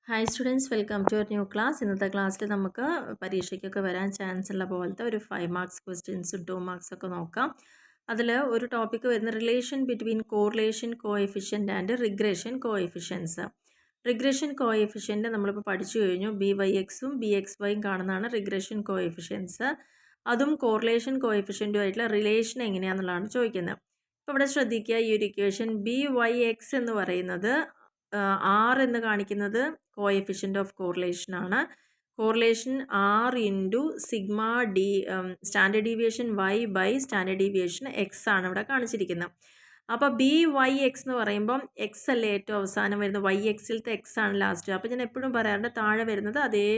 Hi students, welcome to new class. ഇന്നത്തെ ക്ലാസ്സിൽ നമുക്ക് പരീക്ഷയ്ക്കൊക്കെ വരാൻ ചാൻസ് ഉള്ള പോലത്തെ ഒരു 5 മാർക്സ് ക്വസ്റ്റ്യൻസും 2 മാർക്സ് ഒക്കെ നോക്കാം. അതിൽ ഒരു ടോപ്പിക്ക് വരുന്ന relation between correlation coefficient and regression coefficients. Regression coefficient നമ്മളിപ്പോൾ പഠിച്ചു കഴിഞ്ഞു. BYXും BXYയും കാണുന്നതാണ് റിഗ്രഷൻ കോഎഫിഷ്യൻസ്. അതും കോറിലേഷൻ കോഎഫിഷ്യൻറ്റുമായിട്ടുള്ള റിലേഷൻ എങ്ങനെയാണെന്നുള്ളതാണ് ചോദിക്കുന്നത്. അപ്പോൾ ഇവിടെ ശ്രദ്ധിക്കുക, ഈ ഒരു ഇക്വേഷൻ BYX എന്ന് പറയുന്നത് R എന്ന് കാണിക്കുന്നത് കോഎഫിഷ്യൻ്റ് ഓഫ് കോറിലേഷൻ ആണ്. Correlation R into sigma D standard deviation Y by standard deviation X ആണ് ഇവിടെ കാണിച്ചിരിക്കുന്നത്. അപ്പോൾ BYX എന്ന് പറയുമ്പം X അല്ലേ ഏറ്റവും അവസാനം വരുന്നത്, YXിലത്തെ X ആണ് ലാസ്റ്റ്. അപ്പോൾ ഞാൻ എപ്പോഴും പറയാറുണ്ട്, താഴെ വരുന്നത് അതേ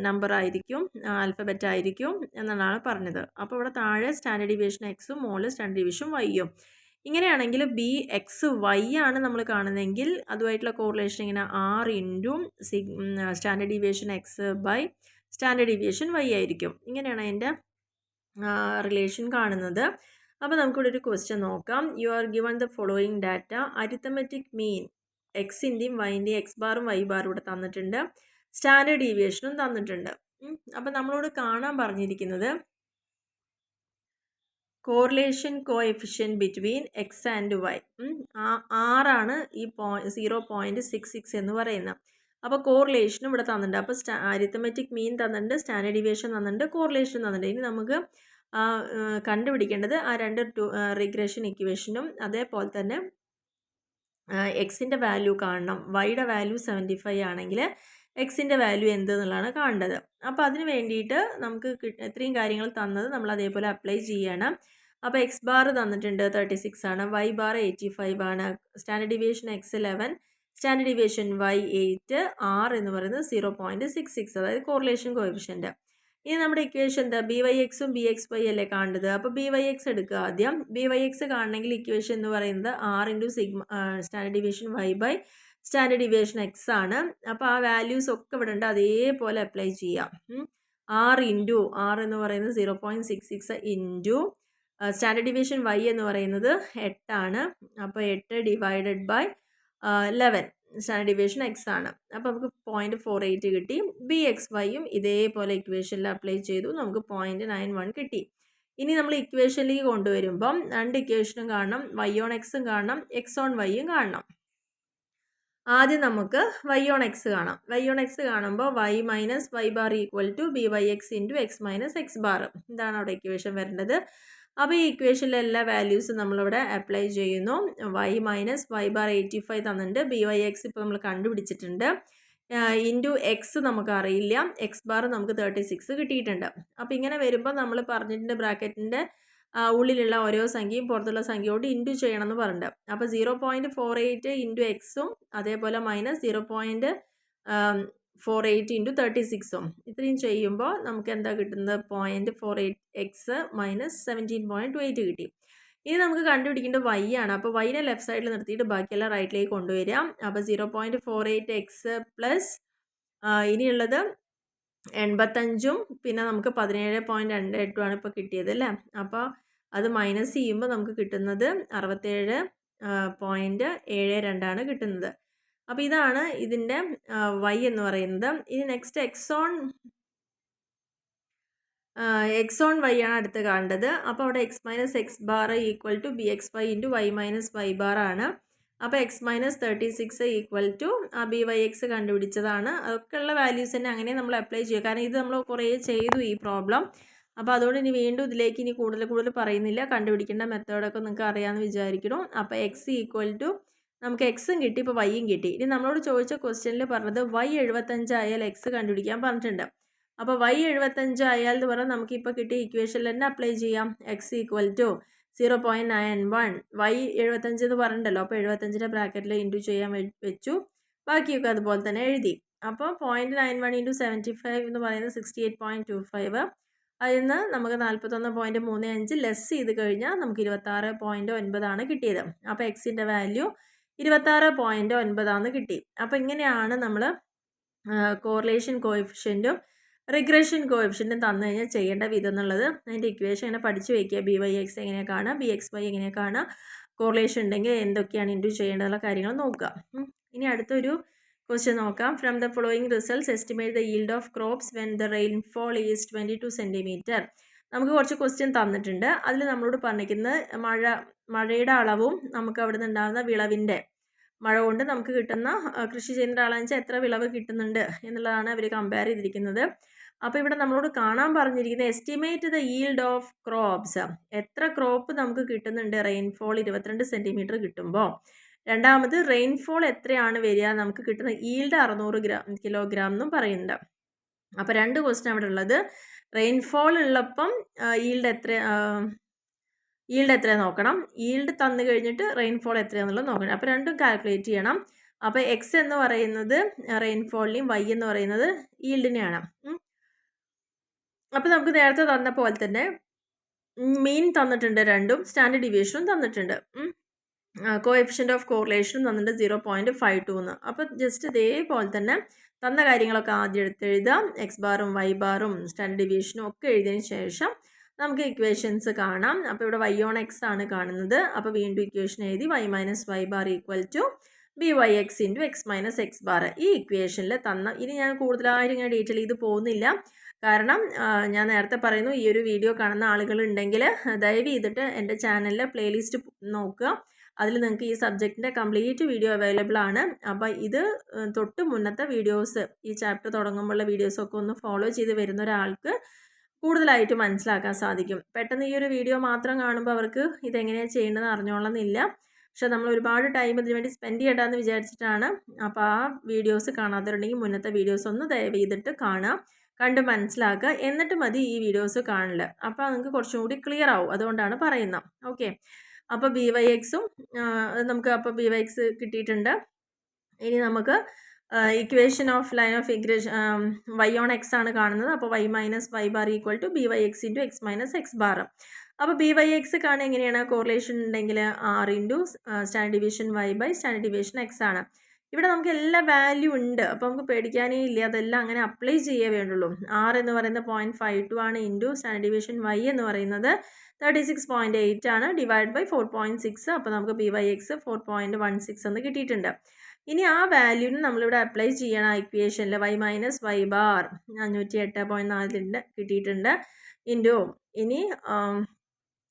നമ്പർ ആയിരിക്കും, ആൽഫബറ്റ് ആയിരിക്കും എന്നാണ് പറഞ്ഞത്. അപ്പോൾ ഇവിടെ താഴെ സ്റ്റാൻഡേർഡ് ഡീവിയേഷൻ Xും മുകളിൽ സ്റ്റാൻഡേർഡ് ഡീവിയേഷൻ Yയും. ഇങ്ങനെയാണെങ്കിൽ BXY ആണ് നമ്മൾ കാണുന്നതെങ്കിൽ അതുമായിട്ടുള്ള കോറിലേഷൻ ഇങ്ങനെ R into standard deviation X by standard deviation Y ആയിരിക്കും. ഇങ്ങനെയാണ് അതിൻ്റെ റിലേഷൻ കാണുന്നത്. അപ്പോൾ നമുക്കിവിടെ ഒരു ക്വസ്റ്റ്യൻ നോക്കാം. You are given the following data. Arithmetic mean എക്സിൻ്റെയും വൈൻ്റെയും എക്സ് ബാറും വൈ ബാറും ഇവിടെ തന്നിട്ടുണ്ട്. സ്റ്റാൻഡേർഡ് ഡീവിയേഷനും തന്നിട്ടുണ്ട്. അപ്പോൾ നമ്മളോട് കാണാൻ പറഞ്ഞിരിക്കുന്നത് correlation coefficient between X and Y. ആറാണ് ഈ 0.66 എന്ന് പറയുന്നത്. അപ്പോൾ കോറിലേഷനും ഇവിടെ തന്നിട്ടുണ്ട്. അപ്പോൾ അരിത്തമെറ്റിക് മീൻ തന്നിട്ടുണ്ട്, സ്റ്റാൻഡേർഡ് ഡീവിയേഷൻ തന്നിട്ടുണ്ട്, കോറിലേഷൻ തന്നിട്ടുണ്ട്. ഇനി നമുക്ക് കണ്ടുപിടിക്കേണ്ടത് ആ രണ്ട് റിഗ്രഷൻ ഇക്വേഷനും അതേപോലെ തന്നെ എക്സിൻ്റെ വാല്യൂ കാണണം. വൈയുടെ വാല്യൂ 75 ആണെങ്കിൽ എക്സിൻ്റെ വാല്യൂ എന്തെന്നുള്ളതാണ് കാണേണ്ടത്. അപ്പോൾ അതിന് വേണ്ടിയിട്ട് നമുക്ക് ഇത്രയും കാര്യങ്ങൾ തന്നത് നമ്മൾ അതേപോലെ അപ്ലൈ ചെയ്യണം. അപ്പോൾ എക്സ് ബാർ തന്നിട്ടുണ്ട് 36 ആണ്, വൈ ബാർ 85 ആണ്, standard deviation X 11, standard deviation Y 8, R എന്ന് പറയുന്നത് 0.66, അതായത് കോറിലേഷൻ കോഎഫിഷ്യൻ്റ്. ഇനി നമ്മുടെ ഇക്വേഷൻ എന്താ, BYXും BXY അല്ലേ കാണേണ്ടത്. അപ്പോൾ BYX എടുക്കുക ആദ്യം. BYX കാണണമെങ്കിൽ ഇക്വേഷൻ എന്ന് പറയുന്നത് R into sigma standard deviation Y by standard deviation X ആണ്. അപ്പോൾ ആ വാല്യൂസ് ഒക്കെ ഇവിടെ ഉണ്ട്, അതേപോലെ അപ്ലൈ ചെയ്യാം. R എന്ന് പറയുന്നത് 0.66 ഇൻറ്റു സ്റ്റാൻഡേർഡ് ഡീവിയേഷൻ Y എന്ന് പറയുന്നത് 8 ആണ്. അപ്പോൾ 8 divided by 11 standard deviation X ആണ്. അപ്പോൾ നമുക്ക് 0.48 കിട്ടി. BXYയും ഇതേപോലെ ഇക്വേഷനിൽ അപ്ലൈ ചെയ്തു, നമുക്ക് 0.91 കിട്ടി. ഇനി നമ്മൾ ഇക്വേഷനിലേക്ക് കൊണ്ടുവരുമ്പം രണ്ട് ഇക്വേഷനും കാണണം, Y ഓൺ Xും കാണണം, X ഓൺ Yയും കാണണം. ആദ്യം നമുക്ക് Y ഓൺ X കാണാം. Y ഓൺ X കാണുമ്പോൾ Y minus Y bar equal to BYX into X minus X bar. ഇതാണ് അവിടെ ഇക്വേഷൻ വരേണ്ടത്. അപ്പോൾ ഈ ഇക്വേഷനിലെ എല്ലാ വാല്യൂസും നമ്മളിവിടെ അപ്ലൈ ചെയ്യുന്നു. Y മൈനസ് Y ബാർ 85 തന്നിട്ടുണ്ട്, BYX ഇപ്പോൾ നമ്മൾ കണ്ടുപിടിച്ചിട്ടുണ്ട്, ഇൻറ്റു X നമുക്ക് അറിയില്ല, X ബാർ നമുക്ക് 36 കിട്ടിയിട്ടുണ്ട്. അപ്പോൾ ഇങ്ങനെ വരുമ്പോൾ നമ്മൾ പറഞ്ഞിട്ടുണ്ട് ബ്രാക്കറ്റിൻ്റെ ഉള്ളിലുള്ള ഓരോ സംഖ്യയും പുറത്തുള്ള സംഖ്യയോട് ഇൻറ്റു ചെയ്യണം എന്ന് പറഞ്ഞിട്ടുണ്ട്. അപ്പോൾ 0.48 ഇൻറ്റു എക്സും അതേപോലെ മൈനസ് 0.48 ഇൻറ്റു 36ഉം ഇത്രയും ചെയ്യുമ്പോൾ നമുക്ക് എന്താ കിട്ടുന്നത്, 0.48x മൈനസ് 17.28 കിട്ടി. ഇനി നമുക്ക് കണ്ടുപിടിക്കേണ്ടത് Y ആണ്. അപ്പോൾ Yനെ ലെഫ്റ്റ് സൈഡിൽ നിർത്തിയിട്ട് ബാക്കിയെല്ലാം റൈറ്റിലേക്ക് കൊണ്ടുവരാം. അപ്പോൾ 0.48x പ്ലസ് ഇനിയുള്ളത് 85ഉം പിന്നെ നമുക്ക് 17.28 ആണ് ഇപ്പോൾ കിട്ടിയത് അല്ലേ. അപ്പോൾ അത് മൈനസ് ചെയ്യുമ്പോൾ നമുക്ക് കിട്ടുന്നത് 67.72 ആണ് കിട്ടുന്നത്. അപ്പോൾ ഇതാണ് ഇതിൻ്റെ Y എന്ന് പറയുന്നത്. ഇനി നെക്സ്റ്റ് എക്സ് ഓൺ Y ആണ് അടുത്ത് കാണേണ്ടത്. അപ്പോൾ അവിടെ X minus X bar equal to BXY into Y minus Y bar ആണ്. അപ്പോൾ X minus 36 equal to BYX കണ്ടുപിടിച്ചതാണ്. അതൊക്കെ ഉള്ള വാല്യൂസ് തന്നെ അങ്ങനെ നമ്മൾ അപ്ലൈ ചെയ്യുക, കാരണം ഇത് നമ്മൾ കുറേ ചെയ്തു ഈ പ്രോബ്ലം. അപ്പോൾ അതുകൊണ്ട് ഇനി വീണ്ടും ഇതിലേക്ക് ഇനി കൂടുതൽ പറയുന്നില്ല. കണ്ടുപിടിക്കേണ്ട മെത്തേഡൊക്കെ നിങ്ങൾക്ക് അറിയാമെന്ന് വിചാരിക്കണം. അപ്പോൾ X ഈക്വൽ ടു നമുക്ക് Xും കിട്ടി, ഇപ്പോൾ Yയും കിട്ടി. ഇനി നമ്മളോട് ചോദിച്ച ക്വസ്റ്റ്യനിൽ പറഞ്ഞത് Y 75 ആയാൽ X കണ്ടുപിടിക്കാൻ പറഞ്ഞിട്ടുണ്ട്. അപ്പോൾ Y 75 ആയാൽ എന്ന് പറഞ്ഞാൽ നമുക്കിപ്പോൾ കിട്ടിയ ഇക്വേഷനിൽ തന്നെ അപ്ലൈ ചെയ്യാം. X ഈക്വൽ ടു 0.91, Y 75 എന്ന് പറഞ്ഞിട്ടുണ്ടല്ലോ, അപ്പോൾ 75ൻ്റെ ബ്രാക്കറ്റിൽ ഇൻറ്റു ചെയ്യാൻ വെച്ചു, ബാക്കിയൊക്കെ അതുപോലെ തന്നെ എഴുതി. അപ്പോൾ 0.91 ഇൻറ്റു 75 എന്ന് പറയുന്നത് 68.25. അതിൽ നിന്ന് നമുക്ക് 41.35 ലെസ് ചെയ്ത് കഴിഞ്ഞാൽ നമുക്ക് 26.9 ആണ് കിട്ടിയത്. അപ്പോൾ എക്സിൻ്റെ വാല്യൂ 26.9 കിട്ടി. അപ്പോൾ ഇങ്ങനെയാണ് നമ്മൾ കോറിലേഷൻ കോഎഫിഷ്യൻറ്റും റിഗ്രഷൻ കോഎഫിഷ്യൻറ്റും തന്നു കഴിഞ്ഞാൽ ചെയ്യേണ്ട വിധം എന്നുള്ളത്. അതിൻ്റെ ഇക്വേഷൻ ഇങ്ങനെ പഠിച്ചു വയ്ക്കുക. BYX എങ്ങനെയാണ് കാണുക, BXY എങ്ങനെയാണ് കാണുക, കോറിലേഷൻ ഉണ്ടെങ്കിൽ എന്തൊക്കെയാണ് ഇൻറ്റു ചെയ്യേണ്ടതുള്ള കാര്യങ്ങൾ നോക്കുക. ഇനി അടുത്തൊരു ക്വസ്റ്റ്യൻ നോക്കാം. From the following results estimate the yield of crops when the rainfall is 22 centimetre. നമുക്ക് കുറച്ച് ക്വസ്റ്റ്യൻ തന്നിട്ടുണ്ട്. അതിൽ നമ്മളോട് പറഞ്ഞിരിക്കുന്നത് മഴയുടെ അളവും നമുക്ക് അവിടെ നിന്ന് ഉണ്ടാകുന്ന വിളവിൻ്റെ മഴ കൊണ്ട് നമുക്ക് കിട്ടുന്ന കൃഷി ചെയ്യുന്ന ഒരാളെന്ന് വെച്ചാൽ എത്ര വിളവ് കിട്ടുന്നുണ്ട് എന്നുള്ളതാണ് അവർ കമ്പയർ ചെയ്തിരിക്കുന്നത്. അപ്പോൾ ഇവിടെ നമ്മളോട് കാണാൻ പറഞ്ഞിരിക്കുന്നത് estimate the yield of crops, എത്ര ക്രോപ്പ് നമുക്ക് കിട്ടുന്നുണ്ട് റെയിൻഫോൾ 22 സെൻറ്റിമീറ്റർ കിട്ടുമ്പോൾ. രണ്ടാമത് റെയിൻഫോൾ എത്രയാണ് വരിക, നമുക്ക് കിട്ടുന്ന yield 600 കിലോഗ്രാം എന്നും പറയുന്നുണ്ട്. അപ്പോൾ 2 ക്വസ്റ്റ്യൻ അവിടെ ഉള്ളത്. റെയിൻഫോൾ ഉള്ളപ്പം yield എത്ര നോക്കണം, yield തന്നു കഴിഞ്ഞിട്ട് റെയിൻഫോൾ എത്രയാണെന്നുള്ളത് നോക്കണം. അപ്പോൾ രണ്ടും കാൽക്കുലേറ്റ് ചെയ്യണം. അപ്പോൾ എക്സ് എന്ന് പറയുന്നത് റെയിൻഫോളിനെയും വൈ എന്ന് പറയുന്നത് yield-നെയാണ്. അപ്പോൾ നമുക്ക് നേരത്തെ തന്ന പോലെ തന്നെ മീൻ തന്നിട്ടുണ്ട്, രണ്ടും സ്റ്റാൻഡേർഡ് ഡീവിയേഷനും തന്നിട്ടുണ്ട്. കോഎഫിഷ്യൻ്റ് ഓഫ് കോറിലേഷനും തന്നിട്ടുണ്ട് 0.52 എന്ന്. അപ്പോൾ ജസ്റ്റ് ഇതേപോലെ തന്നെ തന്ന കാര്യങ്ങളൊക്കെ ആദ്യം എഴുതാം. എക്സ് ബാറും വൈ ബാറും സ്റ്റാൻഡേർഡ് ഡീവിയേഷനും ഒക്കെ എഴുതിയതിന് ശേഷം നമുക്ക് ഇക്വേഷൻസ് കാണാം. അപ്പോൾ ഇവിടെ y ഓൺ എക്സ് ആണ് കാണുന്നത്. അപ്പോൾ വീണ്ടും ഇക്വേഷൻ എഴുതി y minus Y bar equal to BYX into X minus X bar. ഈ ഇക്വേഷനിൽ ഇനി ഞാൻ കൂടുതലായിട്ട് ഇങ്ങനെ ഡീറ്റെയിൽ ചെയ്ത് പോകുന്നില്ല. കാരണം ഞാൻ നേരത്തെ പറയുന്നു, ഈ ഒരു വീഡിയോ കാണുന്ന ആളുകളുണ്ടെങ്കിൽ ദയവ് ചെയ്തിട്ട് എൻ്റെ ചാനലിൽ പ്ലേലിസ്റ്റ് നോക്കുക. അതിൽ നിങ്ങൾക്ക് ഈ സബ്ജക്റ്റിൻ്റെ കംപ്ലീറ്റ് വീഡിയോ അവൈലബിൾ ആണ്. അപ്പോൾ ഇത് തൊട്ട് മുന്നത്തെ വീഡിയോസ്, ഈ ചാപ്റ്റർ തുടങ്ങുമ്പോഴുള്ള വീഡിയോസൊക്കെ ഒന്ന് ഫോളോ ചെയ്ത് വരുന്ന ഒരാൾക്ക് കൂടുതലായിട്ട് മനസ്സിലാക്കാൻ സാധിക്കും. പെട്ടെന്ന് ഈ ഒരു വീഡിയോ മാത്രം കാണുമ്പോൾ അവർക്ക് ഇതെങ്ങനെയാണ് ചെയ്യേണ്ടതെന്ന് അറിഞ്ഞോളന്നില്ല. പക്ഷെ നമ്മൾ ഒരുപാട് ടൈം ഇതിനു വേണ്ടി സ്പെൻഡ് ചെയ്യണ്ടെന്ന് വിചാരിച്ചിട്ടാണ്. അപ്പോൾ ആ വീഡിയോസ് കാണാത്തവരുണ്ടെങ്കിൽ മുന്നത്തെ വീഡിയോസ് ഒന്ന് ദയവ് ചെയ്തിട്ട് കാണുക, കണ്ട് മനസ്സിലാക്കുക. എന്നിട്ട് മതി ഈ വീഡിയോസ് കാണില്ല. അപ്പോൾ നിങ്ങൾക്ക് കുറച്ചും കൂടി ക്ലിയർ ആവും. അതുകൊണ്ടാണ് പറയുന്നത്. ഓക്കെ, അപ്പോൾ BYX-ഉം നമുക്ക് അപ്പോൾ BYX കിട്ടിയിട്ടുണ്ട്. ഇനി നമുക്ക് equation of line of equation y on X ആണ് കാണുന്നത്. അപ്പോൾ y minus Y bar equal to BYX into X minus X bar. അപ്പോൾ BYX കാണുക എങ്ങനെയാണ്, കോറിലേഷൻ ഉണ്ടെങ്കിൽ R into standard deviation y by standard deviation X ആണ്. ഇവിടെ നമുക്ക് എല്ലാ വാല്യൂ ഉണ്ട്. അപ്പോൾ നമുക്ക് പേടിക്കാനേ ഇല്ല, അതെല്ലാം അങ്ങനെ അപ്ലൈ ചെയ്യേ വേണ്ടുള്ളൂ. R എന്ന് പറയുന്നത് 0.52 ആണ്, ഇൻറ്റു സ്റ്റാൻഡേർഡ് ഡീവിയേഷൻ y എന്ന് പറയുന്നത് 36.8 ആണ്, ഡിവൈഡ് ബൈ 4.6. അപ്പോൾ നമുക്ക് BYX 4.16 എന്ന് കിട്ടിയിട്ടുണ്ട്. ഇനി ആ വാല്യൂന് നമ്മളിവിടെ അപ്ലൈ ചെയ്യണം ആ ഇക്വേഷനിൽ. y മൈനസ് വൈ ബാർ 508.4 കിട്ടിയിട്ടുണ്ട്, ഇൻറ്റു ഇനി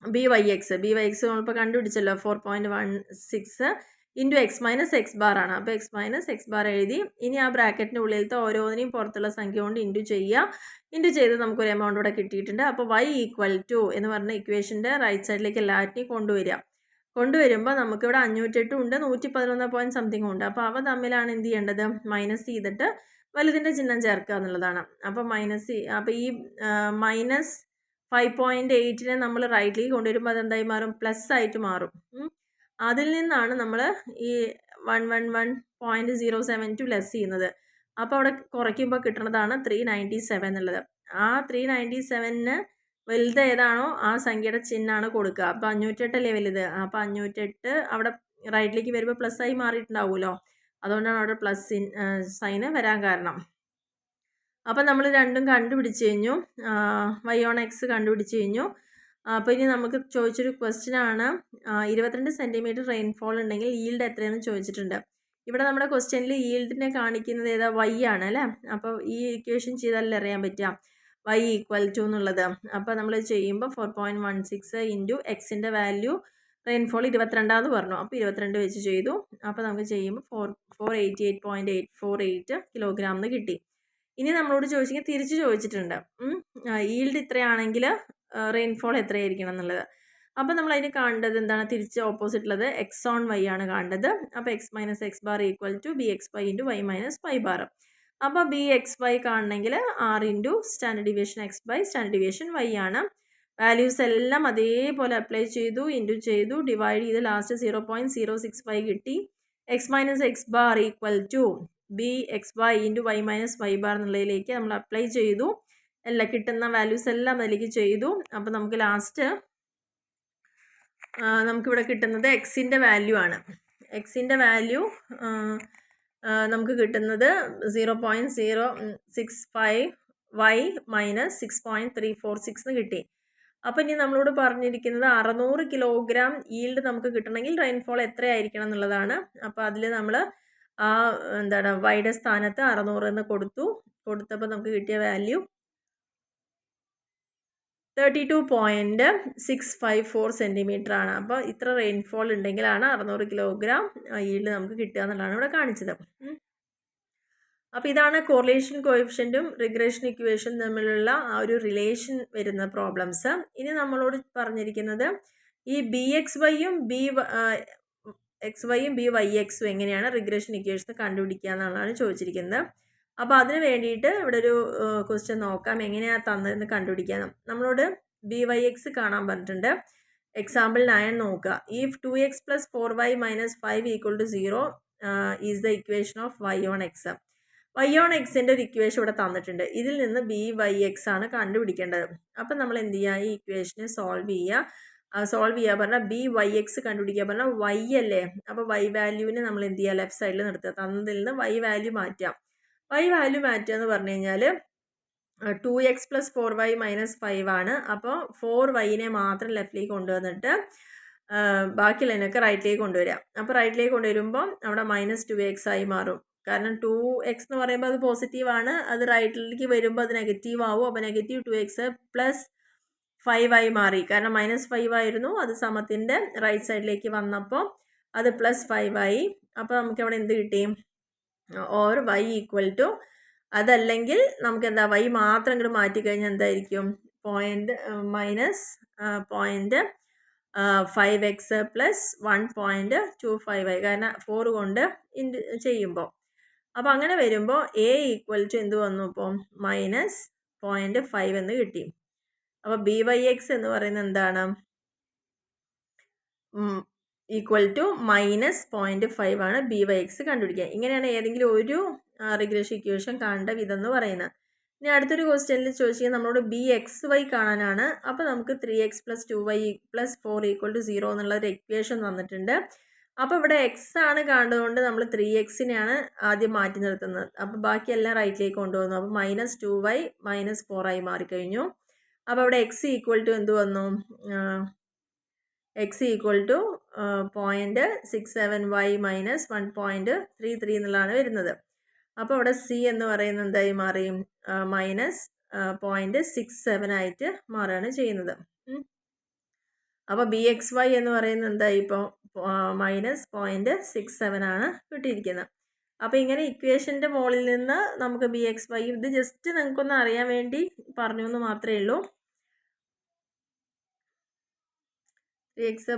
BYX നമ്മളിപ്പോൾ കണ്ടുപിടിച്ചല്ലോ 4.16 into X minus X bar ആണ്. അപ്പോൾ എക്സ് മൈനസ് എക്സ് ബാർ എഴുതി. ഇനി ആ ബ്രാക്കറ്റിൻ്റെ ഉള്ളിലത്തെ ഓരോന്നിനെയും പുറത്തുള്ള സംഖ്യ കൊണ്ട് ഇൻറ്റു ചെയ്യുക. ഇൻറ്റു ചെയ്ത് നമുക്കൊരു എമൗണ്ട് ഇവിടെ കിട്ടിയിട്ടുണ്ട്. അപ്പോൾ y ഈക്വൽ ടു എന്ന് പറഞ്ഞ ഇക്വേഷൻ്റെ റൈറ്റ് സൈഡിലേക്ക് എല്ലാറ്റിനെയും കൊണ്ടുവരുമ്പോൾ നമുക്കിവിടെ 508 ഉണ്ട്, 111 പോയിൻറ്റ് സംതിങ് ഉണ്ട്. അപ്പോൾ അവ തമ്മിലാണ് എന്ത് ചെയ്യേണ്ടത്, മൈനസ് ചെയ്തിട്ട് വലുതിൻ്റെ ചിഹ്നം ചേർക്കുക എന്നുള്ളതാണ്. അപ്പോൾ അപ്പോൾ ഈ മൈനസ് 5.8 നമ്മൾ റൈറ്റിലേക്ക് കൊണ്ടുവരുമ്പോൾ അതെന്തായി മാറും, പ്ലസ് ആയിട്ട് മാറും. അതിൽ നിന്നാണ് നമ്മൾ ഈ 111.072 ലെസ് ചെയ്യുന്നത്. അപ്പോൾ അവിടെ കുറയ്ക്കുമ്പോൾ കിട്ടുന്നതാണ് 397 എന്നുള്ളത്. ആ 397-ന് വലുത് ഏതാണോ ആ സംഖ്യയുടെ ചിഹ്നമാണ് കൊടുക്കുക. അപ്പോൾ 508 അല്ലേ വലുത്. അപ്പോൾ 508 അവിടെ റൈറ്റിലേക്ക് വരുമ്പോൾ പ്ലസ് ആയി മാറിയിട്ടുണ്ടാവുമല്ലോ, അതുകൊണ്ടാണ് അവിടെ പ്ലസ് സൈന് വരാൻ കാരണം. അപ്പോൾ നമ്മൾ രണ്ടും കണ്ടുപിടിച്ച് കഴിഞ്ഞു, y ഓൺ എക്സ് കണ്ടുപിടിച്ച് കഴിഞ്ഞു. അപ്പോൾ ഇനി നമുക്ക് ചോദിച്ചൊരു ക്വസ്റ്റ്യൻ ആണ്, 22 സെൻറ്റിമീറ്റർ റെയിൻഫോൾ ഉണ്ടെങ്കിൽ yield എത്രയെന്ന് ചോദിച്ചിട്ടുണ്ട്. ഇവിടെ നമ്മുടെ ക്വസ്റ്റ്യനിൽ yield-നെ കാണിക്കുന്നത് ഏതാ, y ആണ് അല്ലേ. അപ്പോൾ ഈ ഇക്വേഷൻ ചെയ്താലല്ലേ അറിയാൻ പറ്റുക y ഈക്വൽ ടു എന്നുള്ളത്. അപ്പോൾ നമ്മൾ ചെയ്യുമ്പോൾ 4.16 ഇൻറ്റു എക്സിൻ്റെ വാല്യൂ റെയിൻഫോൾ 22 പറഞ്ഞു. അപ്പോൾ 22 വെച്ച് ചെയ്തു. അപ്പോൾ നമുക്ക് ചെയ്യുമ്പോൾ 488.848 കിലോഗ്രാം എന്ന് കിട്ടി. ഇനി നമ്മളോട് ചോദിച്ചെങ്കിൽ തിരിച്ച് ചോദിച്ചിട്ടുണ്ട്, yield ഇത്രയാണെങ്കിൽ റെയിൻഫോൾ എത്രയായിരിക്കണം എന്നുള്ളത്. അപ്പോൾ നമ്മൾ അതിന് കാണേണ്ടത് എന്താണ്, തിരിച്ച് ഓപ്പോസിറ്റുള്ളത് എക്സ് ഓൺ വൈ ആണ് കാണേണ്ടത്. അപ്പോൾ X minus X bar equal to BXY into y minus Y bar. അപ്പോൾ BXY കാണണമെങ്കിൽ R into standard deviation X by standard deviation y ആണ്. വാല്യൂസ് എല്ലാം അതേപോലെ അപ്ലൈ ചെയ്തു, ഇൻറ്റു ചെയ്തു, ഡിവൈഡ് ചെയ്ത് ലാസ്റ്റ് 0.065 കിട്ടി. X minus X bar equal to BXY into y minus Y bar എന്നുള്ളതിലേക്ക് നമ്മൾ അപ്ലൈ ചെയ്തു. എല്ലാം കിട്ടുന്ന വാല്യൂസ് എല്ലാം അതിലേക്ക് ചെയ്തു. അപ്പോൾ നമുക്ക് ലാസ്റ്റ് നമുക്കിവിടെ കിട്ടുന്നത് എക്സിൻ്റെ വാല്യൂ ആണ്. എക്സിൻ്റെ വാല്യൂ നമുക്ക് കിട്ടുന്നത് 0.065 y മൈനസ് 6.346 എന്ന് കിട്ടി. അപ്പോൾ ഇനി നമ്മളോട് പറഞ്ഞിരിക്കുന്നത് 600 കിലോഗ്രാം yield നമുക്ക് കിട്ടണമെങ്കിൽ റെയിൻഫോൾ എത്രയായിരിക്കണം എന്നുള്ളതാണ്. അപ്പോൾ അതിൽ നമ്മൾ ആ എന്താണ് വൈയുടെ സ്ഥാനത്ത് 600 എന്ന് കൊടുത്തപ്പോൾ നമുക്ക് കിട്ടിയ വാല്യൂ 32.654 സെൻറ്റിമീറ്റർ ആണ്. അപ്പോൾ ഇത്ര റെയിൻഫോൾ ഉണ്ടെങ്കിലാണ് 600 കിലോഗ്രാം ഈൽഡ് നമുക്ക് കിട്ടുക എന്നുള്ളതാണ് ഇവിടെ കാണിച്ചത്. അപ്പോൾ ഇതാണ് കോറിലേഷൻ കോഎഫിഷ്യൻറ്റും റിഗ്രഷൻ ഇക്വേഷൻ തമ്മിലുള്ള ആ ഒരു റിലേഷൻ വരുന്ന പ്രോബ്ലംസ്. ഇനി നമ്മളോട് പറഞ്ഞിരിക്കുന്നത് ഈ ബി എക്സ് വൈയും ബി വൈ എക്സും എങ്ങനെയാണ് റിഗ്രഷൻ ഇക്വേഷൻ കണ്ടുപിടിക്കുക എന്നുള്ളതാണ് ചോദിച്ചിരിക്കുന്നത്. അപ്പോൾ അതിന് വേണ്ടിയിട്ട് ഇവിടെ ഒരു ക്വസ്റ്റ്യൻ നോക്കാം, എങ്ങനെയാണ് തന്നതെന്ന് കണ്ടുപിടിക്കാൻ. നമ്മളോട് ബി വൈ എക്സ് കാണാൻ പറഞ്ഞിട്ടുണ്ട്. എക്സാമ്പിൾ 9 നോക്കുക. If 2x + 4y - 5 = 0 is the equation of y on x. y on xൻ്റെ ഒരു ഇക്വേഷൻ ഇവിടെ തന്നിട്ടുണ്ട്. ഇതിൽ നിന്ന് ബി വൈ എക്സ് ആണ് കണ്ടുപിടിക്കേണ്ടത്. അപ്പം നമ്മൾ എന്ത് ചെയ്യുക, ഈ ഇക്വേഷനെ സോൾവ് ചെയ്യുക പറഞ്ഞാൽ ബി വൈ എക്സ് കണ്ടുപിടിക്കുക പറഞ്ഞാൽ y അല്ലേ. അപ്പോൾ y വാല്യൂവിനെ നമ്മൾ എന്ത് ചെയ്യുക, ലെഫ്റ്റ് സൈഡിൽ നിർത്തുക. തന്നതിൽ നിന്ന് y വാല്യൂ മാറ്റാം. y വാല്യൂ മാറ്റുക എന്ന് പറഞ്ഞു കഴിഞ്ഞാൽ 2x + 4y - 5 ആണ്. അപ്പോൾ 4yനെ മാത്രം ലെഫ്റ്റിലേക്ക് കൊണ്ടുവന്നിട്ട് ബാക്കിയുള്ളതിനൊക്കെ റൈറ്റിലേക്ക് കൊണ്ടുവരിക. അപ്പോൾ റൈറ്റിലേക്ക് കൊണ്ടുവരുമ്പോൾ അവിടെ -2x ആയി മാറും. കാരണം 2x എന്ന് പറയുമ്പോൾ അത് പോസിറ്റീവാണ്, അത് റൈറ്റിലേക്ക് വരുമ്പോൾ അത് നെഗറ്റീവ് ആവും. അപ്പോൾ -2x + 5 ആയി മാറി. കാരണം -5 ആയിരുന്നു, അത് സമത്തിൻ്റെ റൈറ്റ് സൈഡിലേക്ക് വന്നപ്പോൾ അത് +5 ആയി. അപ്പോൾ നമുക്ക് അവിടെ എന്ത് കിട്ടി, ഓർ y = അതല്ലെങ്കിൽ നമുക്ക് എന്താ y മാത്രം ഇങ്ങോട്ട് മാറ്റിക്കഴിഞ്ഞാൽ എന്തായിരിക്കും, -5x + 1.25y, കാരണം 4 കൊണ്ട് ചെയ്യുമ്പോൾ. അപ്പോൾ അങ്ങനെ വരുമ്പോൾ a = എന്ത് വന്നു, ഇപ്പോൾ -0.5 എന്ന് കിട്ടി. അപ്പോൾ ബി വൈ എക്സ് എന്ന് പറയുന്നത് എന്താണ്, -0.5 ആണ് ബി വൈ എക്സ് കണ്ടുപിടിക്കുക. ഇങ്ങനെയാണ് ഏതെങ്കിലും ഒരു റിഗ്രഷൻ ഇക്വേഷൻ കാണേണ്ട വിധം എന്ന് പറയുന്നത്. ഇനി അടുത്തൊരു ക്വസ്റ്റ്യനിൽ ചോദിച്ചാൽ നമ്മളോട് ബി എക്സ് വൈ കാണാനാണ്. അപ്പോൾ നമുക്ക് 3x + 2y + 4 = 0 എന്നുള്ള ഒരു ഇക്വേഷൻ തന്നിട്ടുണ്ട്. അപ്പോൾ ഇവിടെ എക്സ് ആണ് കാണുന്നതുകൊണ്ട് നമ്മൾ 3xനെയാണ് ആദ്യം മാറ്റി നിർത്തുന്നത്. അപ്പോൾ ബാക്കിയെല്ലാം റൈറ്റിലേക്ക് കൊണ്ടുവന്നു. അപ്പോൾ -2y - 4 ആയി മാറിക്കഴിഞ്ഞു. അപ്പോൾ അവിടെ x = എന്ത് വന്നു, x = 0.67y - 1.33 എന്നുള്ളതാണ് വരുന്നത്. അപ്പോൾ അവിടെ c എന്ന് പറയുന്നത് എന്തായി മാറി, -0.67 ആയിട്ട് മാറുകയാണ് ചെയ്യുന്നത്. അപ്പോൾ ബി എക്സ് വൈ എന്ന് പറയുന്നത് എന്തായി, ഇപ്പോൾ -0.67 ആണ് കിട്ടിയിരിക്കുന്നത്. അപ്പോൾ ഇങ്ങനെ ഇക്വേഷൻ്റെ മുകളിൽ നിന്ന് നമുക്ക് ബി എക്സ് വൈ, ഇത് ജസ്റ്റ് നിങ്ങൾക്കൊന്ന് അറിയാൻ വേണ്ടി പറഞ്ഞു എന്ന് മാത്രമേ ഉള്ളൂ. 3x -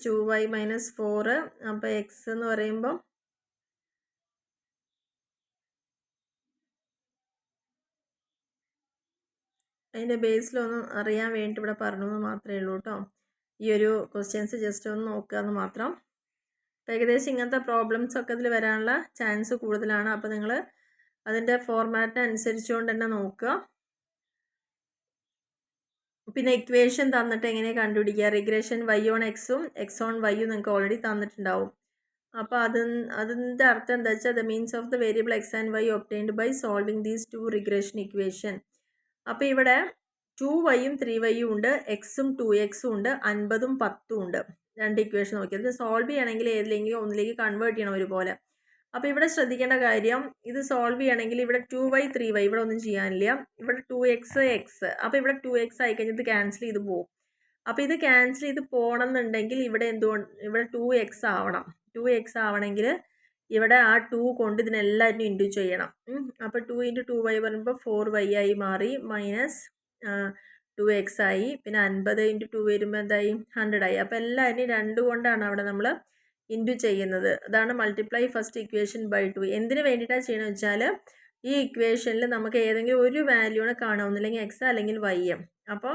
2y - 4, അപ്പോൾ എക്സ് എന്ന് പറയുമ്പോൾ അതിൻ്റെ ബേസിലൊന്നും അറിയാൻ വേണ്ടി ഇവിടെ പറഞ്ഞു എന്ന് മാത്രമേ ഉള്ളൂ കേട്ടോ. ഈ ഒരു ക്വസ്റ്റ്യൻസ് ജസ്റ്റ് ഒന്ന് നോക്കുക എന്ന് മാത്രം. അപ്പോൾ ഏകദേശം ഇങ്ങനത്തെ പ്രോബ്ലംസ് ഒക്കെ ഇതിൽ വരാനുള്ള ചാൻസ് കൂടുതലാണ്. അപ്പോൾ നിങ്ങൾ അതിൻ്റെ ഫോർമാറ്റ് അനുസരിച്ചുകൊണ്ട് തന്നെ നോക്കുക. പിന്നെ ഇക്വേഷൻ തന്നിട്ട് എങ്ങനെ കണ്ടുപിടിക്കുക, റിഗ്രഷൻ y on x ഉം x on y ഉം നിങ്ങൾക്ക് ഓൾറെഡി തന്നിട്ടുണ്ടാവും. അപ്പോൾ അതിൻ്റെ അർത്ഥം എന്താ വെച്ചാൽ the means of the variable x and y obtained by solving these 2 regression equation. അപ്പോൾ ഇവിടെ 2y ഉം 3y ഉം ഉണ്ട്, എക്സും 2x ഉം ഉണ്ട്, 50ഉം 10ഉം ഉണ്ട്. രണ്ട് ഇക്വേഷൻ നോക്കിയത് സോൾവ് ചെയ്യണമെങ്കിൽ ഏതിലെങ്കിലും ഒന്നിലേക്ക് കൺവേർട്ട് ചെയ്യണം ഒരുപോലെ. അപ്പോൾ ഇവിടെ ശ്രദ്ധിക്കേണ്ട കാര്യം, ഇത് സോൾവ് ചെയ്യണമെങ്കിൽ ഇവിടെ 2y 3y ഇവിടെ ഒന്നും ചെയ്യാനില്ല, ഇവിടെ 2x x. അപ്പോൾ ഇവിടെ 2x ആയിക്കഴിഞ്ഞാൽ ഇത് ക്യാൻസൽ ചെയ്ത് പോകും. അപ്പോൾ ഇത് ക്യാൻസൽ ചെയ്ത് പോകണം എന്നുണ്ടെങ്കിൽ ഇവിടെ ഇവിടെ 2x ആവണം. 2x ആവണമെങ്കിൽ ഇവിടെ ആ 2 കൊണ്ട് ഇതിനെല്ലാവരും ഇൻറ്റു ചെയ്യണം. അപ്പോൾ 2 × 2y പറയുമ്പോൾ 4y ആയി മാറി, -2x ആയി. പിന്നെ 50 × 2 വരുമ്പോൾ എന്തായി, 100 ആയി. അപ്പോൾ എല്ലാവരും 2 കൊണ്ടാണ് അവിടെ നമ്മൾ ഇൻറ്റു ചെയ്യുന്നത്. അതാണ് മൾട്ടിപ്ലൈ ഫസ്റ്റ് ഇക്വേഷൻ ബൈ 2. എന്തിനു വേണ്ടിയിട്ടാണ് ചെയ്യണമെന്ന് വെച്ചാൽ ഈ ഇക്വേഷനിൽ നമുക്ക് ഏതെങ്കിലും ഒരു വാല്യൂനെ കാണാവുന്നില്ലെങ്കിൽ എക്സ് അല്ലെങ്കിൽ വൈ. അപ്പോൾ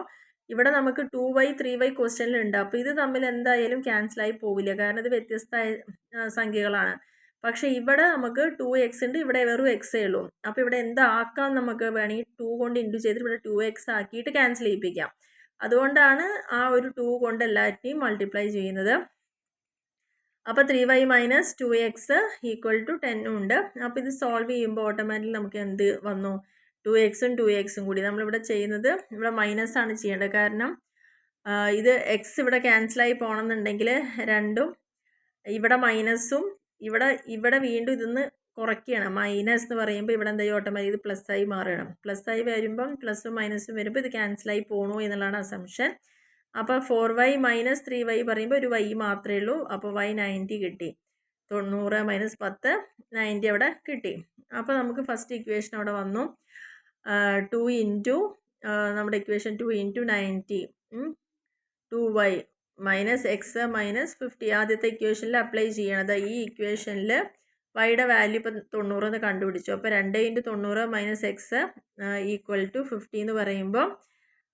ഇവിടെ നമുക്ക് 2y 3y ക്വസ്റ്റ്യനിലുണ്ട്. അപ്പോൾ ഇത് തമ്മിൽ എന്തായാലും ക്യാൻസലായി പോവില്ല, കാരണം ഇത് വ്യത്യസ്ത സംഖ്യകളാണ്. പക്ഷേ ഇവിടെ നമുക്ക് 2x ഉണ്ട്, ഇവിടെ വെറും എക്സേ ഉള്ളൂ. അപ്പോൾ ഇവിടെ എന്താക്കാം, നമുക്ക് വേണമെങ്കിൽ 2 കൊണ്ട് ഇൻറ്റു ചെയ്തിട്ട് ഇവിടെ 2x ആക്കിയിട്ട് ക്യാൻസൽ ചെയ്യിപ്പിക്കാം. അതുകൊണ്ടാണ് ആ ഒരു 2 കൊണ്ട് എല്ലാറ്റിനെയും മൾട്ടിപ്ലൈ ചെയ്യുന്നത്. അപ്പോൾ 3y - 2x = 10 ഉണ്ട്. അപ്പോൾ ഇത് സോൾവ് ചെയ്യുമ്പോൾ ഓട്ടോമാറ്റിക്കലി നമുക്ക് എന്ത് വന്നു, 2x ഉം 2x ഉം കൂടി നമ്മളിവിടെ ചെയ്യുന്നത് ഇവിടെ മൈനസ് ആണ് ചെയ്യേണ്ടത്. കാരണം ഇത് എക്സ് ഇവിടെ ക്യാൻസലായി പോകണമെന്നുണ്ടെങ്കിൽ രണ്ടും ഇവിടെ മൈനസും ഇവിടെ വീണ്ടും ഇതിന്ന് കുറയ്ക്കുകയാണ്. മൈനസ് എന്ന് പറയുമ്പോൾ ഇവിടെ എന്താ ഓട്ടോമാറ്റിക് ഇത് പ്ലസ് ആയി മാറണം. പ്ലസ് ആയി വരുമ്പം പ്ലസും മൈനസും വരുമ്പോൾ ഇത് ക്യാൻസലായി പോകണു എന്നുള്ളതാണ് അസംഷൻ. അപ്പോൾ 4y - 3y പറയുമ്പോൾ ഒരു y മാത്രമേ ഉള്ളൂ. അപ്പോൾ y 90 കിട്ടി. 90 - 10 90 അവിടെ കിട്ടി. അപ്പോൾ നമുക്ക് ഫസ്റ്റ് ഇക്വേഷൻ അവിടെ വന്നു. 2 ഇൻറ്റു നമ്മുടെ equation 2 into 90 2y minus X minus 50 ആദ്യത്തെ ഇക്വേഷനിൽ അപ്ലൈ ചെയ്യണത്. ഈ ഇക്വേഷനിൽ വൈയുടെ വാല്യൂ ഇപ്പം 90 എന്ന് കണ്ടുപിടിച്ചു. അപ്പോൾ 2 into 90 minus X equal to 50 എന്ന് പറയുമ്പോൾ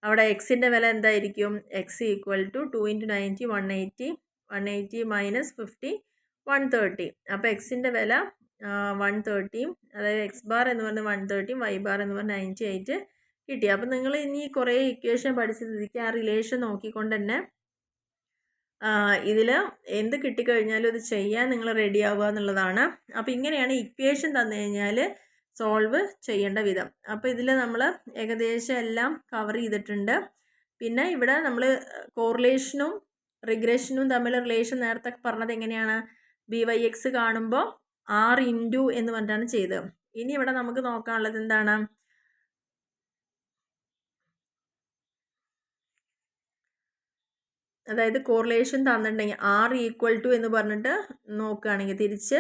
അവിടെ എക്സിൻ്റെ വില എന്തായിരിക്കും? X equal to 2 into 90 180 minus 50 130. അപ്പോൾ എക്സിൻ്റെ വില 130, അതായത് എക്സ് ബാർ എന്ന് പറഞ്ഞാൽ 130, വൈ ബാർ എന്ന് പറഞ്ഞാൽ 98 കിട്ടി. അപ്പം നിങ്ങൾ ഇനി കുറേ ഇക്വേഷൻ പഠിച്ച സ്ഥിതിക്ക് ആ റിലേഷൻ നോക്കിക്കൊണ്ട് തന്നെ ഇതിൽ എന്ത് കിട്ടിക്കഴിഞ്ഞാലും ഇത് ചെയ്യാൻ നിങ്ങൾ റെഡി ആവുക എന്നുള്ളതാണ്. അപ്പോൾ ഇങ്ങനെയാണ് ഇക്വേഷൻ തന്നു കഴിഞ്ഞാൽ സോൾവ് ചെയ്യേണ്ട വിധം. അപ്പോൾ ഇതിൽ നമ്മൾ ഏകദേശം എല്ലാം കവർ ചെയ്തിട്ടുണ്ട്. പിന്നെ ഇവിടെ നമ്മൾ കോറിലേഷനും റിഗ്രഷനും തമ്മിൽ റിലേഷൻ നേരത്തെ പറഞ്ഞത് എങ്ങനെയാണ്? BYX കാണുമ്പോൾ R ഇൻറ്റു എന്ന് പറഞ്ഞിട്ടാണ് ചെയ്തത്. ഇനി ഇവിടെ നമുക്ക് നോക്കാനുള്ളത് എന്താണ്? അതായത് കോറിലേഷൻ തന്നിട്ടുണ്ടെങ്കിൽ R ഈക്വൽ ടു എന്ന് പറഞ്ഞിട്ട് നോക്കുകയാണെങ്കിൽ തിരിച്ച്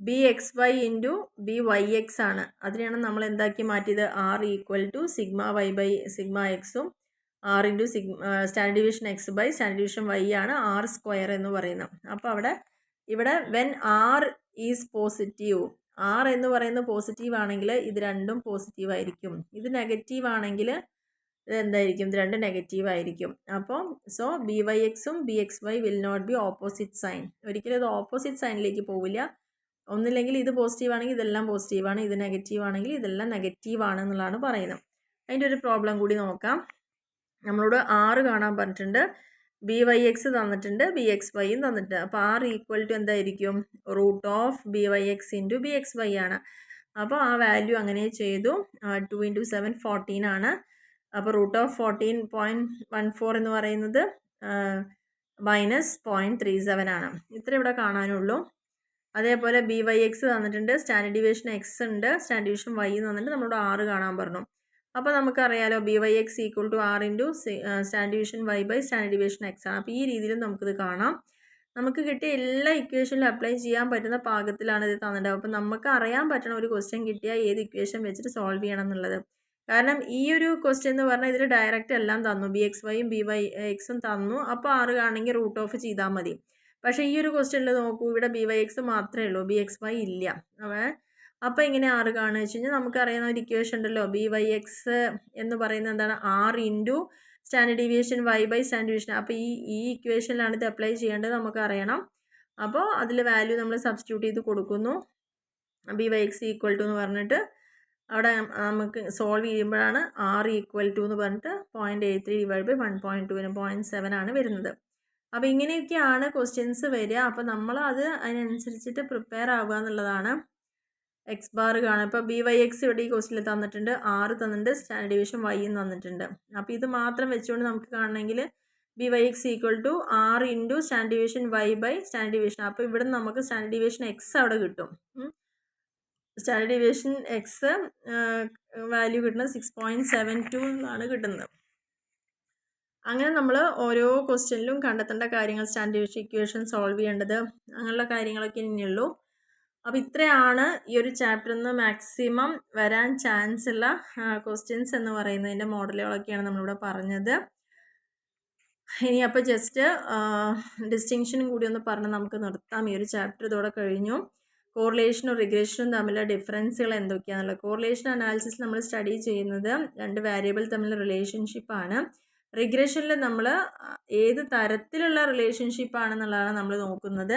BXY ഇൻറ്റു BYX ആണ്. അതിനെയാണ് നമ്മൾ എന്താക്കി മാറ്റിയത്? R equal to sigma Y by sigma എക്സും R into standard division X by standard division Y ആണ് R സ്ക്വയർ എന്ന് പറയുന്നത്. അപ്പോൾ ഇവിടെ when R is positive, R എന്ന് പറയുന്നത് പോസിറ്റീവ് ആണെങ്കിൽ ഇത് രണ്ടും പോസിറ്റീവ് ആയിരിക്കും. ഇത് നെഗറ്റീവ് ആണെങ്കിൽ ഇത് എന്തായിരിക്കും? ഇത് രണ്ടും നെഗറ്റീവ് ആയിരിക്കും. അപ്പോൾ സോ BYXും BXY will not be opposite sign. ഒരിക്കലും ഇത് ഓപ്പോസിറ്റ് സൈനിലേക്ക് പോവില്ല. ഒന്നില്ലെങ്കിൽ ഇത് പോസിറ്റീവ് ആണെങ്കിൽ ഇതെല്ലാം പോസിറ്റീവാണ്, ഇത് നെഗറ്റീവ് ആണെങ്കിൽ ഇതെല്ലാം നെഗറ്റീവ് ആണ് എന്നുള്ളതാണ് പറയുന്നത്. അതിൻ്റെ ഒരു പ്രോബ്ലം കൂടി നോക്കാം. നമ്മളോട് R കാണാൻ പറഞ്ഞിട്ടുണ്ട്, BYX തന്നിട്ടുണ്ട്, BXYയും തന്നിട്ടുണ്ട്. അപ്പോൾ R ഈക്വൽ ടു എന്തായിരിക്കും? Root of BYX into BXY ആണ്. അപ്പോൾ ആ വാല്യൂ അങ്ങനെ ചെയ്തു. 2 ഇൻറ്റു 7 14 ആണ്. അപ്പോൾ റൂട്ട് ഓഫ് 14.14 എന്ന് പറയുന്നത് മൈനസ് 0.37 ആണ്. ഇത്ര ഇവിടെ കാണാനുള്ളൂ. അതേപോലെ BYX തന്നിട്ടുണ്ട്, സ്റ്റാൻഡേർഡ് ഡിവിഷൻ എക്സ് ഉണ്ട്, സ്റ്റാൻഡേർഡ് ഡിവിഷൻ Y തന്നിട്ട് നമ്മളോട് R കാണാൻ പറഞ്ഞു. അപ്പോൾ നമുക്കറിയാലോ BYX equal to R into standard division Y by standard division X ആണ്. അപ്പോൾ ഈ രീതിയിലും നമുക്കിത് കാണാം. നമുക്ക് കിട്ടിയ എല്ലാ ഇക്വേഷനിലും അപ്ലൈ ചെയ്യാൻ പറ്റുന്ന പാകത്തിലാണ് ഇത് തന്നിട്ടുണ്ടാവുക. അപ്പോൾ നമുക്ക് അറിയാൻ പറ്റണ ഒരു ക്വസ്റ്റ്യൻ കിട്ടിയാൽ ഏത് ഇക്വേഷൻ വെച്ചിട്ട് സോൾവ് ചെയ്യണം എന്നുള്ളത്. കാരണം ഈ ഒരു ക്വസ്റ്റ്യൻ എന്ന് പറഞ്ഞാൽ ഇതിൽ ഡയറക്റ്റ് എല്ലാം തന്നു, BXYയും BYXും തന്നു. അപ്പോൾ R ആണെങ്കിൽ റൂട്ട് ഓഫ് ചെയ്താൽ മതി. പക്ഷേ ഈ ഒരു ക്വസ്റ്റ്യനിൽ നോക്കൂ, ഇവിടെ BYX മാത്രമേ ഉള്ളൂ, BXY ഇല്ല. അപ്പോൾ ഇങ്ങനെ R കാണുക വെച്ച് കഴിഞ്ഞാൽ നമുക്കറിയുന്ന ഒരു ഇക്വേഷൻ ഉണ്ടല്ലോ, BYX എന്ന് പറയുന്നത് എന്താണ്? R into standard deviation Y by standard deviation. അപ്പോൾ ഈ ഇക്വേഷനിലാണ് ഇത് അപ്ലൈ ചെയ്യേണ്ടത്, നമുക്കറിയണം. അപ്പോൾ അതിൽ വാല്യൂ നമ്മൾ സബ്സ്റ്റിറ്റ്യൂട്ട് ചെയ്ത് കൊടുക്കുന്നു. BYX ഈക്വൽ ടു എന്ന് പറഞ്ഞിട്ട് അവിടെ നമുക്ക് സോൾവ് ചെയ്യുമ്പോഴാണ് R ഈക്വൽ ടു എന്ന് പറഞ്ഞിട്ട് 0.83 ഡിവൈഡ് ബൈ 1.2 0.7 ആണ് വരുന്നത്. അപ്പോൾ ഇങ്ങനെയൊക്കെയാണ് ക്വസ്റ്റ്യൻസ് വരിക. അപ്പോൾ നമ്മൾ അതിനനുസരിച്ചിട്ട് പ്രിപ്പയർ ആവുക എന്നുള്ളതാണ്. എക്സ് ബാർ കാണും. ഇപ്പോൾ BYX ഇവിടെ ഈ ക്വസ്റ്റ്യനിൽ തന്നിട്ടുണ്ട്, R തന്നിട്ടുണ്ട്, സ്റ്റാൻഡേർഡ് ഡിവിഷൻ Yയും തന്നിട്ടുണ്ട്. അപ്പോൾ ഇത് മാത്രം വെച്ചുകൊണ്ട് നമുക്ക് കാണണമെങ്കിൽ BYX equal to R into standard division Y by standard division. അപ്പോൾ ഇവിടെ നമുക്ക് സ്റ്റാൻഡേർഡ് ഡിവിഷൻ എക്സ് അവിടെ കിട്ടും. സ്റ്റാൻഡേർഡ് ഡിവിഷൻ എക്സ് വാല്യൂ കിട്ടുന്നത് 6.72 എന്നാണ് കിട്ടുന്നത്. അങ്ങനെ നമ്മൾ ഓരോ ക്വസ്റ്റ്യനിലും കണ്ടെത്തേണ്ട കാര്യങ്ങൾ, സ്റ്റാൻഡേർഡ് ഡിവിഷൻ ഇക്വേഷൻ സോൾവ് ചെയ്യേണ്ടത്, അങ്ങനെയുള്ള കാര്യങ്ങളൊക്കെ ഇനിയുള്ളൂ. അപ്പോൾ ഇത്രയാണ് ഈ ഒരു ചാപ്റ്ററിൽ നിന്ന് മാക്സിമം വരാൻ ചാൻസ് ഉള്ള ക്വസ്റ്റ്യൻസ് എന്ന് പറയുന്നതിൻ്റെ മോഡലുകളൊക്കെയാണ് നമ്മളിവിടെ പറഞ്ഞത്. ഇനി അപ്പോൾ ജസ്റ്റ് ഡിസ്റ്റിങ്ഷനും കൂടി ഒന്ന് പറഞ്ഞ് നമുക്ക് നിർത്താം. ഈ ഒരു ചാപ്റ്റർ ഇതോടെ കഴിഞ്ഞു. കോറിലേഷനും റിഗ്രഷനും തമ്മിലുള്ള ഡിഫറൻസുകൾ എന്തൊക്കെയാണെന്നുള്ളത്. കോറിലേഷൻ അനാലിസിസ് നമ്മൾ സ്റ്റഡി ചെയ്യുന്നത് രണ്ട് വേരിയബിൾ തമ്മിലുള്ള റിലേഷൻഷിപ്പാണ്. റിഗ്രഷനിൽ നമ്മൾ ഏത് തരത്തിലുള്ള റിലേഷൻഷിപ്പാണെന്നുള്ളതാണ് നമ്മൾ നോക്കുന്നത്.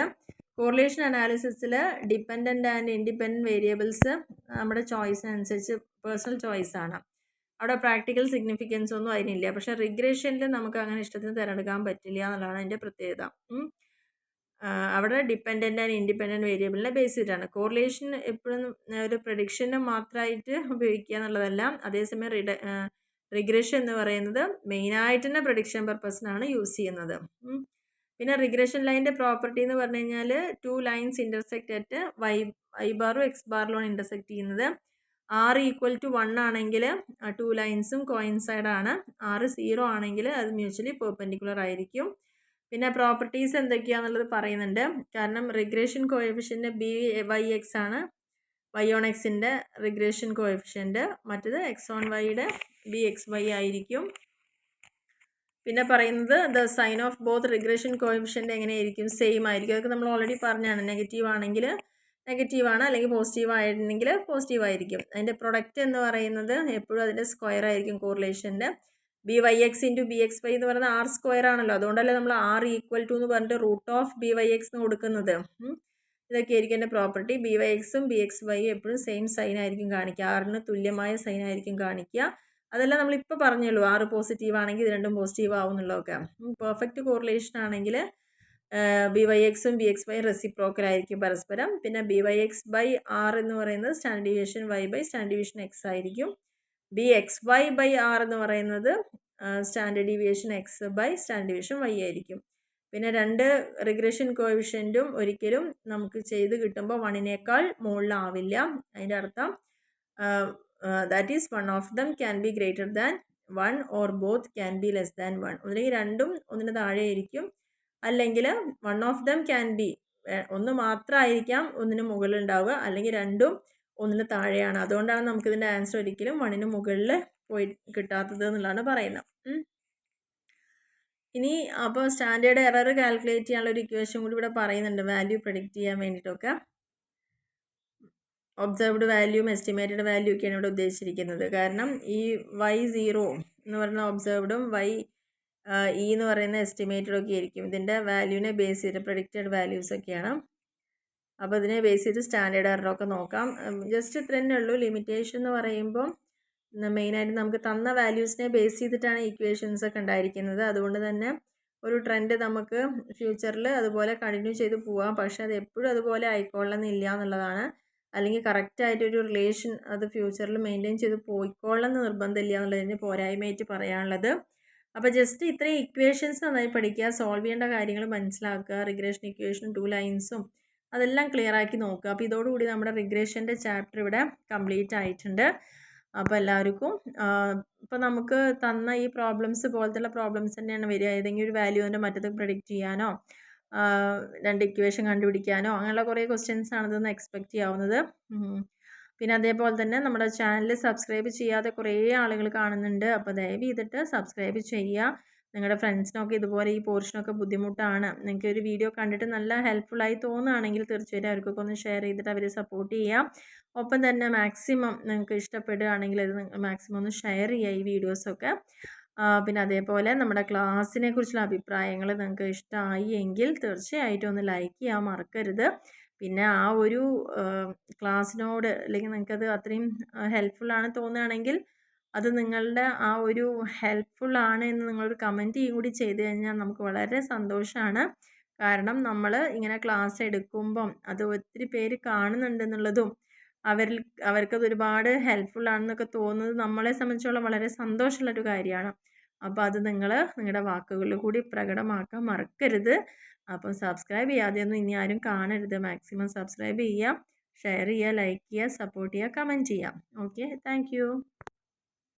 കോറിലേഷൻ അനാലിസിസിൽ ഡിപ്പെൻഡൻ്റ് ആൻഡ് ഇൻഡിപെൻഡൻറ്റ് വേരിയബിൾസ് നമ്മുടെ ചോയ്സിനനുസരിച്ച് പേഴ്സണൽ ചോയ്സാണ്. അവിടെ പ്രാക്ടിക്കൽ സിഗ്നിഫിക്കൻസ് ഒന്നും അതിനില്ല. പക്ഷേ റിഗ്രഷനിൽ നമുക്ക് അങ്ങനെ ഇഷ്ടത്തിന് തിരഞ്ഞെടുക്കാൻ പറ്റില്ല എന്നുള്ളതാണ് അതിൻ്റെ പ്രത്യേകത. അവിടെ ഡിപ്പെൻഡൻ്റ് ആൻഡ് ഇൻഡിപെൻഡൻറ്റ് വേരിയബിളിനെ ബേസ് ചെയ്തിട്ടാണ്. കോറിലേഷൻ എപ്പോഴും ഒരു പ്രഡിക്ഷന് മാത്രമായിട്ട് ഉപയോഗിക്കുക എന്നുള്ളതല്ല. അതേസമയം റിഗ്രഷൻ എന്ന് പറയുന്നത് മെയിനായിട്ട് തന്നെ പ്രഡിക്ഷൻ പർപ്പസിനാണ് യൂസ് ചെയ്യുന്നത്. പിന്നെ റിഗ്രഷൻ ലൈൻ്റെ പ്രോപ്പർട്ടി എന്ന് പറഞ്ഞു കഴിഞ്ഞാൽ 2 ലൈൻസ് ഇൻ്റർസെക്റ്റ് അറ്റ് y ബാറും x ബാറിലാണ് ഇൻ്റർസെക്റ്റ് ചെയ്യുന്നത്. r = 1 ആണെങ്കിൽ 2 ലൈൻസും കോയിൻസൈഡ് ആണ്. r 0 ആണെങ്കിൽ അത് മ്യൂച്വലി പെർപെൻഡിക്കുലർ ആയിരിക്കും. പിന്നെ പ്രോപ്പർട്ടീസ് എന്തൊക്കെയാണെന്നുള്ളത് പറയുന്നുണ്ട്. കാരണം റിഗ്രഷൻ കോഎഫിഷ്യൻ്റ് by(x) ആണ്. y(x)ൻ്റെ റിഗ്രഷൻ കോഎഫിഷ്യൻ്റ്, മറ്റത് x(y)യുടെ bxy ആയിരിക്കും. പിന്നെ പറയുന്നത് the sign of both regression coefficient എങ്ങനെയായിരിക്കും? സെയിം ആയിരിക്കും. അതൊക്കെ നമ്മൾ ഓൾറെഡി പറഞ്ഞാണ്. നെഗറ്റീവ് ആണെങ്കിൽ നെഗറ്റീവ് ആണ്, അല്ലെങ്കിൽ പോസിറ്റീവ് ആയിരുന്നെങ്കിൽ പോസിറ്റീവ് ആയിരിക്കും. അതിൻ്റെ പ്രൊഡക്റ്റ് എന്ന് പറയുന്നത് എപ്പോഴും അതിൻ്റെ സ്ക്വയർ ആയിരിക്കും കോറിലേഷൻ്റെ. by(x) × bxy എന്ന് പറയുന്നത് r² ആണല്ലോ. അതുകൊണ്ടല്ലേ നമ്മൾ r = എന്ന് പറഞ്ഞിട്ട് √(by(x) എന്ന് കൊടുക്കുന്നത്. ഇതൊക്കെ ആയിരിക്കും എൻ്റെ പ്രോപ്പർട്ടി. by(x)ഉം bxy എപ്പോഴും സെയിം സൈൻ ആയിരിക്കും കാണിക്കുക. r-ന് തുല്യമായ സൈൻ ആയിരിക്കും കാണിക്കുക. അതെല്ലാം നമ്മളിപ്പോൾ പറഞ്ഞുള്ളൂ. r പോസിറ്റീവ് ആണെങ്കിൽ ഇത് രണ്ടും പോസിറ്റീവ് ആവും എന്നുള്ളതൊക്കെ. പെർഫെക്റ്റ് കോറിലേഷൻ ആണെങ്കിൽ by(x)ഉം bxy റെസിപ്രോക്കൽ ആയിരിക്കും പരസ്പരം. പിന്നെ by(x)/r എന്ന് പറയുന്നത് സ്റ്റാൻഡേർഡ് ഡീവിയേഷൻ y/സ്റ്റാൻഡേർഡ് ഡീവിയേഷൻ x ആയിരിക്കും. bxy/r എന്ന് പറയുന്നത് സ്റ്റാൻഡേർഡ് ഡീവിയേഷൻ x/സ്റ്റാൻഡേർഡ് ഡീവിയേഷൻ y ആയിരിക്കും. പിന്നെ രണ്ട് റിഗ്രഷൻ കോഎഫിഷ്യൻറ്റും ഒരിക്കലും നമുക്ക് ചെയ്ത് കിട്ടുമ്പോൾ 1-നേക്കാൾ മുകളിലാവില്ല. അതിൻ്റെ അർത്ഥം that is one of them can be greater than 1 or both can be less than 1. ഒന്നുകിൽ രണ്ടും ഒന്നിന് താഴെയായിരിക്കും, അല്ലെങ്കിൽ one of them can be, ഒന്ന് മാത്രമായിരിക്കാം ഒന്നിന് മുകളിൽ ഉണ്ടാവുക, അല്ലെങ്കിൽ രണ്ടും ഒന്നിന് താഴെയാണ്. അതുകൊണ്ടാണ് നമുക്കിതിൻ്റെ ആൻസർ ഒരിക്കലും 1-ന് മുകളിൽ പോയി കിട്ടാത്തത് എന്നുള്ളതാണ് പറയുന്നത്. ഇനി അപ്പോൾ സ്റ്റാൻഡേർഡ് എറർ കാൽക്കുലേറ്റ് ചെയ്യാനുള്ള ഒരു ഇക്വേഷൻ കൂടി ഇവിടെ പറയുന്നുണ്ട്, വാല്യൂ പ്രെഡിക്റ്റ് ചെയ്യാൻ വേണ്ടിയിട്ടൊക്കെ. ഒബ്സർവ്ഡ് വാല്യൂം എസ്റ്റിമേറ്റഡ് വാല്യൂ ഒക്കെയാണ് ഇവിടെ ഉദ്ദേശിച്ചിരിക്കുന്നത്. കാരണം ഈ y0 എന്ന് പറയുന്ന ഒബ്സർവ്ഡും e എന്ന് പറയുന്ന എസ്റ്റിമേറ്റഡ് ഒക്കെ ആയിരിക്കും. ഇതിൻ്റെ വാല്യൂവിനെ ബേസ് ചെയ്ത് പ്രെഡിക്റ്റഡ് വാല്യൂസ് ഒക്കെയാണ്. അപ്പോൾ ഇതിനെ ബേസ് ചെയ്ത് സ്റ്റാൻഡേർഡ് എററൊക്കെ നോക്കാം. ജസ്റ്റ് ഇത്ര തന്നെ ഉള്ളൂ. ലിമിറ്റേഷൻ എന്ന് പറയുമ്പോൾ മെയിനായിട്ട് നമുക്ക് തന്ന വാല്യൂസിനെ ബേസ് ചെയ്തിട്ടാണ് ഇക്വേഷൻസ് ഒക്കെ ഉണ്ടായിരിക്കുന്നത്. അതുകൊണ്ട് തന്നെ ഒരു ട്രെൻഡ് നമുക്ക് ഫ്യൂച്ചറിൽ അതുപോലെ കണ്ടിന്യൂ ചെയ്ത് പോവാം. പക്ഷേ അത് എപ്പോഴും അതുപോലെ ആയിക്കൊള്ളണമെന്നില്ല എന്നുള്ളതാണ്. അല്ലെങ്കിൽ കറക്റ്റായിട്ടൊരു റിലേഷൻ അത് ഫ്യൂച്ചറിൽ മെയിൻറ്റെയിൻ ചെയ്ത് പോയിക്കൊള്ളണമെന്ന് നിർബന്ധമില്ല എന്നുള്ളതിന് പോരായ്മയായിട്ട് പറയാനുള്ളത്. അപ്പോൾ ജസ്റ്റ് ഇത്രയും ഇക്വേഷൻസ് നന്നായി പഠിക്കുക, സോൾവ് ചെയ്യേണ്ട കാര്യങ്ങൾ മനസ്സിലാക്കുക, റിഗ്രഷൻ ഇക്വേഷനും 2 ലൈൻസും അതെല്ലാം ക്ലിയർ ആക്കി നോക്കുക. അപ്പോൾ ഇതോടുകൂടി നമ്മുടെ റിഗ്രഷൻ്റെ ചാപ്റ്റർ ഇവിടെ കംപ്ലീറ്റ് ആയിട്ടുണ്ട്. അപ്പോൾ എല്ലാവർക്കും ഇപ്പോൾ നമുക്ക് തന്ന ഈ പ്രോബ്ലംസ് പോലത്തുള്ള പ്രോബ്ലംസ് തന്നെയാണ് വരിക. ഏതെങ്കിലും ഒരു വാല്യൂവിൻ്റെ മറ്റത് പ്രെഡിക്റ്റ് ചെയ്യാനോ രണ്ട് ഇക്വേഷൻ കണ്ടുപിടിക്കാനോ അങ്ങനെയുള്ള കുറേ ക്വസ്റ്റ്യൻസ് ആണ് ഇതൊന്ന് എക്സ്പെക്റ്റ് ചെയ്യാവുന്നത്. പിന്നെ അതേപോലെ തന്നെ നമ്മുടെ ചാനൽ സബ്സ്ക്രൈബ് ചെയ്യാതെ കുറേ ആളുകൾ കാണുന്നുണ്ട്. അപ്പോൾ ദയവ് ചെയ്തിട്ട് സബ്സ്ക്രൈബ് ചെയ്യുക. നിങ്ങളുടെ ഫ്രണ്ട്സിനൊക്കെ ഇതുപോലെ ഈ പോർഷനൊക്കെ ബുദ്ധിമുട്ടാണ്, നിങ്ങൾക്ക് ഒരു വീഡിയോ കണ്ടിട്ട് നല്ല ഹെൽപ്ഫുള്ളായി തോന്നുകയാണെങ്കിൽ തീർച്ചയായിട്ടും അവർക്കൊക്കെ ഒന്ന് ഷെയർ ചെയ്തിട്ട് അവരെ സപ്പോർട്ട് ചെയ്യാം. ഒപ്പം തന്നെ മാക്സിമം നിങ്ങൾക്ക് ഇഷ്ടപ്പെടുകയാണെങ്കിൽ അത് മാക്സിമം ഒന്ന് ഷെയർ ചെയ്യുക ഈ വീഡിയോസൊക്കെ. പിന്നെ അതേപോലെ നമ്മുടെ ക്ലാസ്സിനെ കുറിച്ചുള്ള അഭിപ്രായങ്ങൾ നിങ്ങൾക്ക് ഇഷ്ടമായി എങ്കിൽ തീർച്ചയായിട്ടും ഒന്ന് ലൈക്ക് ചെയ്യാൻ മറക്കരുത്. പിന്നെ ആ ഒരു ക്ലാസ്സിനോട് അല്ലെങ്കിൽ നിങ്ങൾക്കത് അത്രയും ഹെൽപ്ഫുള്ളാണ് തോന്നുകയാണെങ്കിൽ അത് നിങ്ങളുടെ ആ ഒരു ഹെൽപ്ഫുള്ളാണ് എന്ന് നിങ്ങളൊരു കമൻറ്റ് കൂടി ചെയ്ത് കഴിഞ്ഞാൽ നമുക്ക് വളരെ സന്തോഷമാണ്. കാരണം നമ്മൾ ഇങ്ങനെ ക്ലാസ് എടുക്കുമ്പം അത് ഒത്തിരി പേര് കാണുന്നുണ്ടെന്നുള്ളതും അവർക്കത് ഒരുപാട് ഹെൽപ്ഫുള്ളാണെന്നൊക്കെ തോന്നുന്നത് നമ്മളെ സംബന്ധിച്ചോളം വളരെ സന്തോഷമുള്ളൊരു കാര്യമാണ്. അപ്പോൾ അത് നിങ്ങൾ നിങ്ങളുടെ വാക്കുകളിൽ കൂടി പ്രകടമാക്കാൻ മറക്കരുത്. അപ്പം സബ്സ്ക്രൈബ് ചെയ്യാതെയൊന്നും ഇനി ആരും കാണരുത്. മാക്സിമം സബ്സ്ക്രൈബ് ചെയ്യുക, ഷെയർ ചെയ്യുക, ലൈക്ക് ചെയ്യുക, സപ്പോർട്ട് ചെയ്യുക, കമൻറ്റ് ചെയ്യുക. Okay, thank